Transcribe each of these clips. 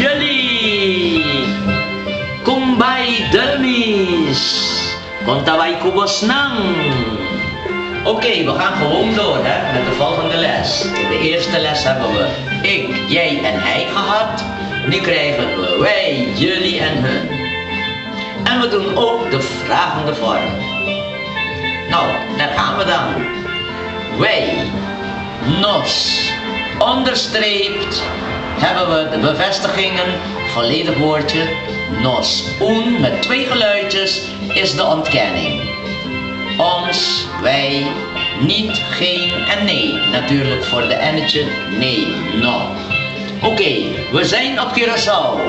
jullie. Kumbay Delmis. Kontaway kubos nang. Oké, we gaan gewoon door met de volgende les. In de eerste les hebben we ik, jij en hij gehad. Nu krijgen we wij, jullie en hun. En we doen ook de vragende vorm. Nou, daar gaan we dan. Wij, nos, onderstreept, hebben we de bevestigingen, volledig woordje, nos. Un met 2 geluidjes is de ontkenning. Ons, wij, niet, geen en nee. Natuurlijk voor de ennetje, nee, no. Oké, we zijn op Curaçao.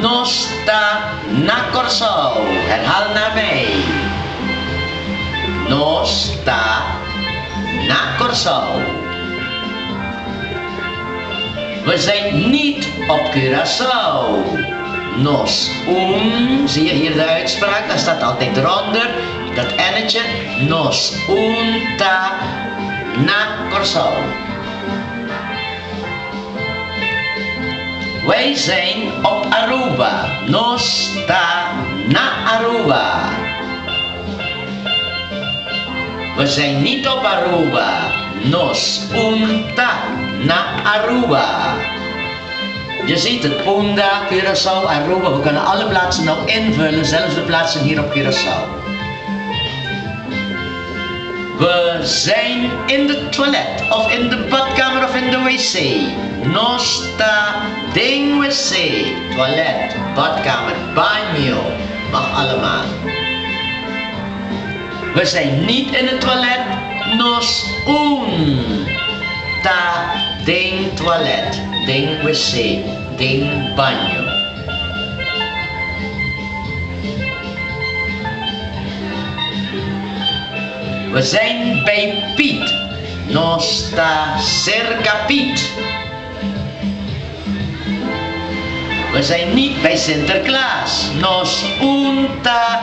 Nos sta na Curaçao. Herhaal naar mij. Nos sta na Curaçao. We zijn niet op Curaçao. Nos zie je hier de uitspraak, daar staat altijd eronder, dat ennetje, nos ta na Curaçao. Wij zijn op Aruba, nos ta na Aruba. We zijn niet op Aruba, nos ta na Aruba. Je ziet het, Punta, Curaçao, Aruba, we kunnen alle plaatsen nou invullen, zelfs de plaatsen hier op Curaçao. We zijn in de toilet, of in de badkamer, of in de wc. Nosta ding wc, toilet, badkamer, banyo, mag allemaal. We zijn niet in het toilet, nos ta ding toilet, ding wc, ding banyo. We zijn bij Piet, nosta cerca Piet. We zijn niet bij Sinterklaas, nos unta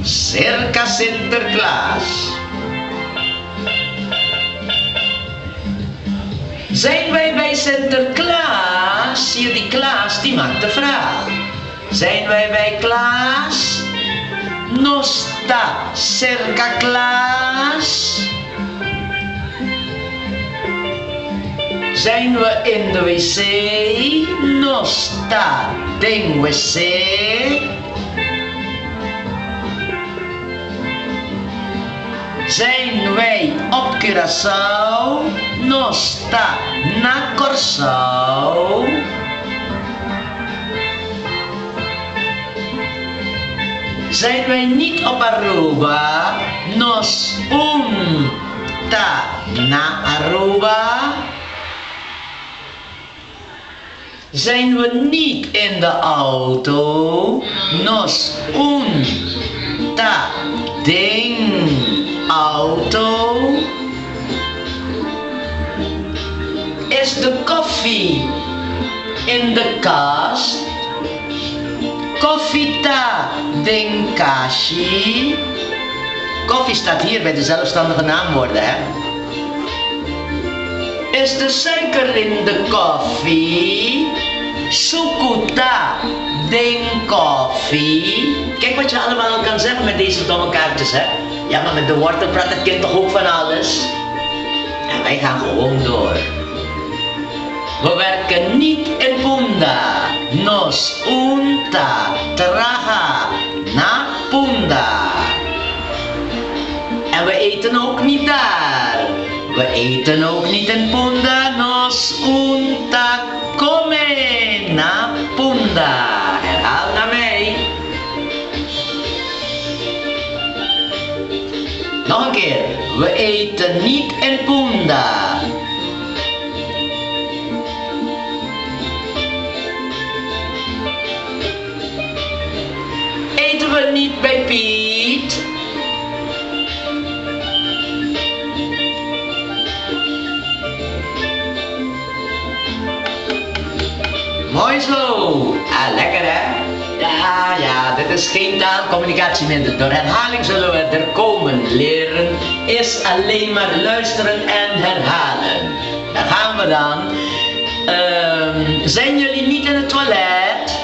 cerca Sinterklaas. Zijn wij bij Sinterklaas? Zie je, die Klaas die maakt de vraag. Zijn wij bij Klaas? Nosta cerca Klaas? Zijn we in de wc? Nosta ding wc? Zijn wij op Curaçao? Nosta na Curaçao? Zijn wij niet op Aruba? Nos ta na Aruba? Zijn we niet in de auto? Nos ta ding auto? Is de koffie in de kast? Koffieta ding kashi? Koffie staat hier bij de zelfstandige naamwoorden, hè? Is de suiker in de koffie? Sukuta ding koffie? Kijk wat je allemaal kan zeggen met deze domme kaartjes, hè? Ja, maar met de wortel praat het kind toch ook van alles? En wij gaan gewoon door. We werken niet in Punda. Nos unta traha na Punda. En we eten ook niet daar. We eten ook niet in Punda. Nos unta come na Punda. Herhaal naar mij. Nog een keer. We eten niet in Punda. Eten we niet bij Piet? Mooi zo! Ah, lekker hè? Ja, dit is geen taalcommunicatie minder. Door herhaling zullen we er komen. Leren is alleen maar luisteren en herhalen. Daar gaan we dan. Zijn jullie niet in het toilet?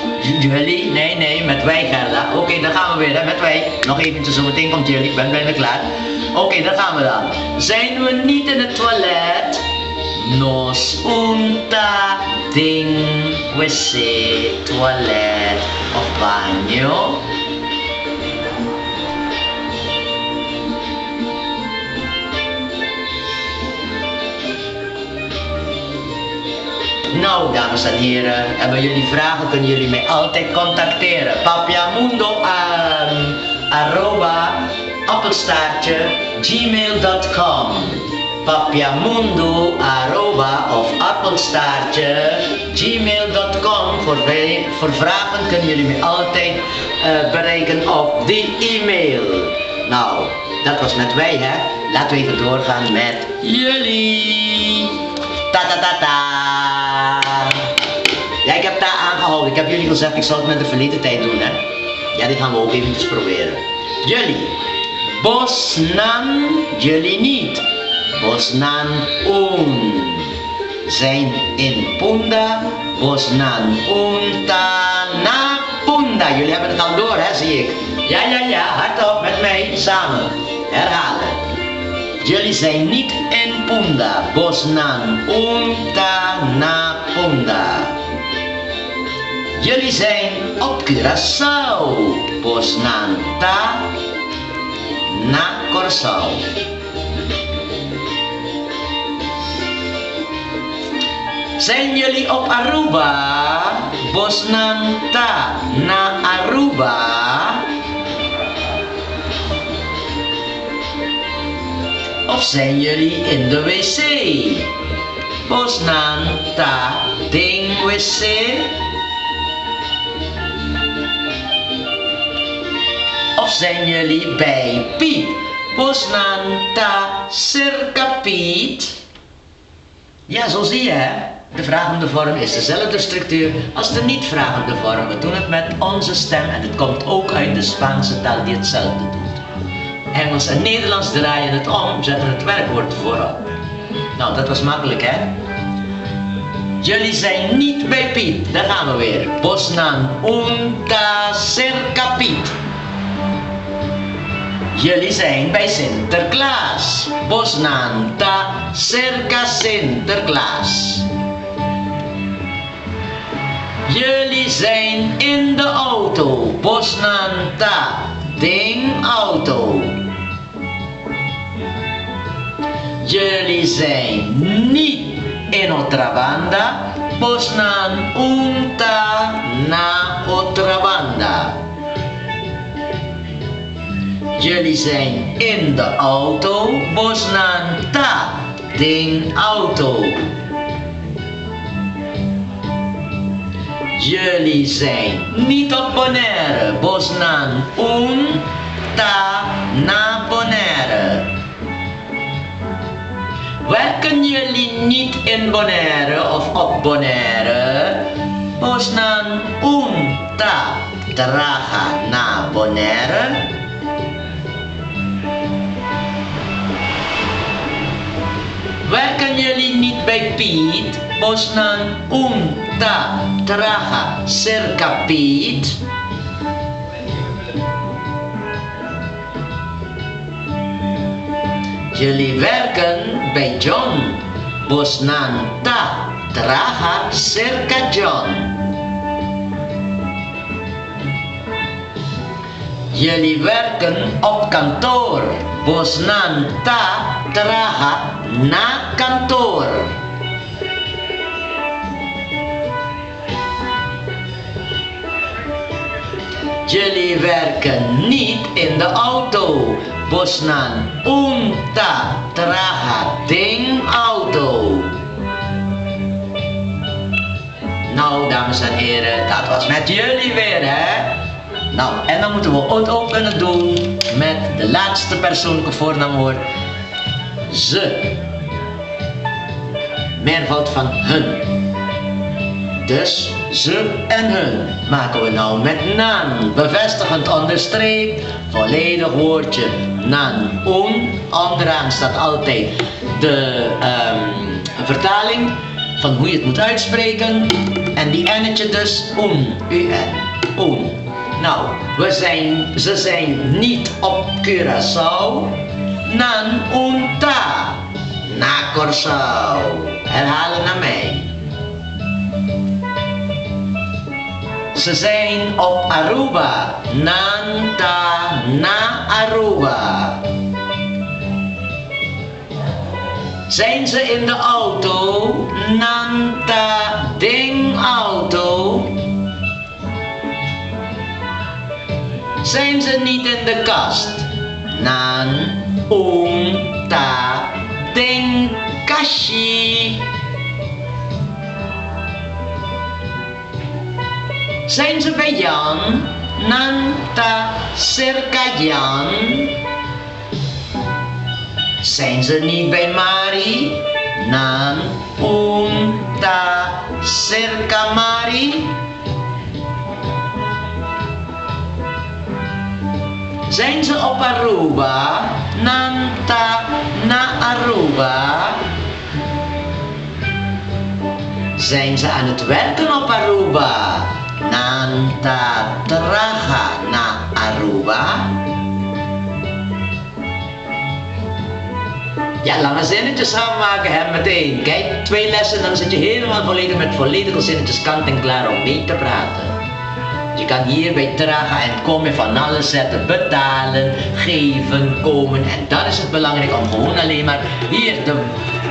jullie. Nee, met wij Gerda. Oké, dan gaan we weer, hè, met wij. Nog eventjes, zometeen komt jullie, ik ben bijna klaar. Oké, daar gaan we dan. Zijn we niet in het toilet? Nos unta ding wc, toilet of banyo. Nou, dames en heren, hebben jullie vragen, kunnen jullie mij altijd contacteren. papiamundo@appelstaartje@gmail.com papiamundo@appelstaartje@gmail.com Voor vragen kunnen jullie mij altijd bereiken op die e-mail. Nou, dat was met wij, hè. Laten we even doorgaan met jullie. Ta ta ta ta. Ja, ik heb daar aangehouden. Ik heb jullie gezegd, ik zal het met de verleden tijd doen, hè. Ja, dit gaan we ook eventjes proberen. Jullie. Bosnan, jullie niet. Bosnan zijn in Punda. Bosnan unta na Punda. Jullie hebben het al door, hè, zie ik. Ja, hardop met mij, samen. Herhalen. Jullie zijn niet in Punda. Bosnan unta na Punda. Jullie zijn op Curaçao. Bosnan ta na Curaçao. Zijn jullie op Aruba? Bosnan ta na Aruba. Of zijn jullie in de wc? Bosnan ta ding wc. Of zijn jullie bij Piet? Bosnan ta circa Piet. Ja, zo zie je, hè. De vragende vorm is dezelfde structuur als de niet-vragende vorm. We doen het met onze stem en het komt ook uit de Spaanse taal die hetzelfde doet. Engels en Nederlands draaien het om, zetten het werkwoord voorop. Nou, dat was makkelijk, hè? Jullie zijn niet bij Piet. Daar gaan we weer. Bosnan unta circa Piet. Jullie zijn bij Sinterklaas. Bosnan ta circa Sinterklaas. Jullie zijn in de auto. Bosnan ta ding auto. Jullie zijn niet in otra banda. Bosnan unta na otra banda. Jullie zijn in de auto. Bosnan ta ding auto. Jullie zijn niet op Bonaire. Bosnan unta na Bonaire. Werken jullie niet in Bonaire of op Bonaire? Bosnan unta traga na Bonaire. Werken jullie niet bij Piet? Bosnan unta traga circa Piet. Jullie werken bij John. Bosnan ta traga circa John. Jullie werken op kantoor. Bosnan ta traga na kantoor. Jullie werken niet in de auto. Bosnan unta traga ding auto. Nou, dames en heren, dat was met jullie weer, hè? Nou, en dan moeten we het ook kunnen doen met de laatste persoonlijke voornaamwoord. Ze. Meervoud van hun. Dus ze en hun maken we nou met nan. Bevestigend onderstreept. Volledig woordje nan. Onderaan staat altijd de vertaling van hoe je het moet uitspreken. En die ennetje dus un. un. Nou, ze zijn niet op Curaçao. Nan unta. Na Curaçao. Herhalen naar mij. Ze zijn op Aruba. Nanta na Aruba. Zijn ze in de auto? Nanta ding auto. Zijn ze niet in de kast? Nan ta ding kashi. Zijn ze bij Jan? Nanta circa Jan. Zijn ze niet bij Mari? Nan ta circa Mari. Zijn ze op Aruba? Nanta na Aruba. Zijn ze aan het werken op Aruba? Nanta traga na Aruba. Ja, lange zinnetjes gaan maken, hè, meteen. Kijk, 2 lessen, dan zit je helemaal volledig met volledige zinnetjes kant en klaar om mee te praten. Je kan hier bij traga en komen van alles zetten. Betalen, geven, komen. En dan is het belangrijk om gewoon alleen maar hier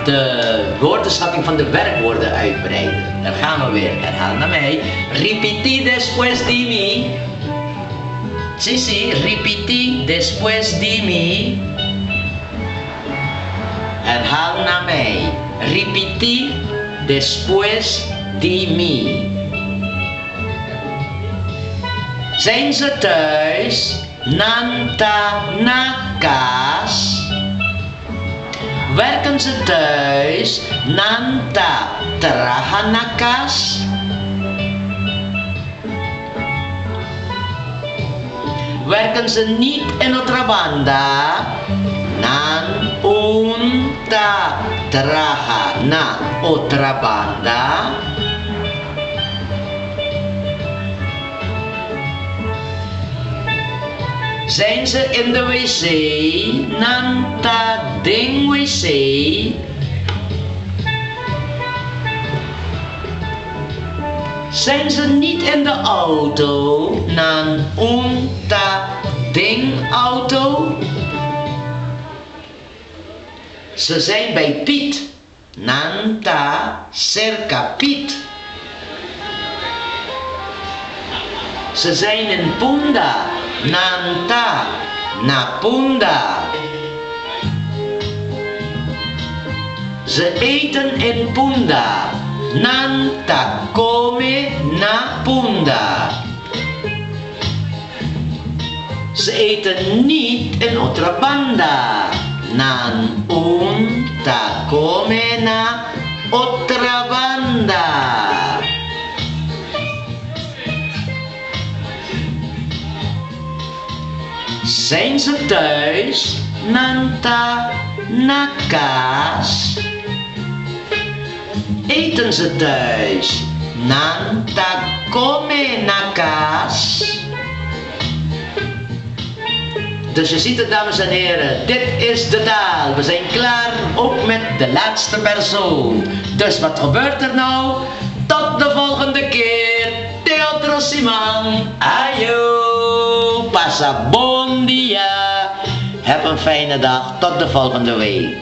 de woordenschatting van de werkwoorden uitbreiden. Daar gaan we weer. Herhaal naar mij. Repeti después de mí. Sí, repeti después de mí. Herhaal naar mij. Repeti después de mí. Zijn ze thuis? Nanta na kas. Werken ze thuis? Nanta trabaja na kas. Werken ze niet in otra banda? Nan unta trabaja na otra banda. Zijn ze in de wc? Nanta ding wc. Zijn ze niet in de auto? Nan unta ding auto. Ze zijn bij Piet. Nanta cerca Piet. Ze zijn in Punda. Nanta na Punda. Ze eten in Punda. Nanta come na Punda. Ze eten niet in otra banda. Nan unta come na otra banda. Zijn ze thuis? Nanta na kas. Eten ze thuis? Nanta come na kas. Dus je ziet het, dames en heren, dit is de taal. We zijn klaar, ook met de laatste persoon. Dus wat gebeurt er nou? Tot de volgende keer. Teatro Simang. Ayo. Pasa bon dia. Heb een fijne dag. Tot de volgende week.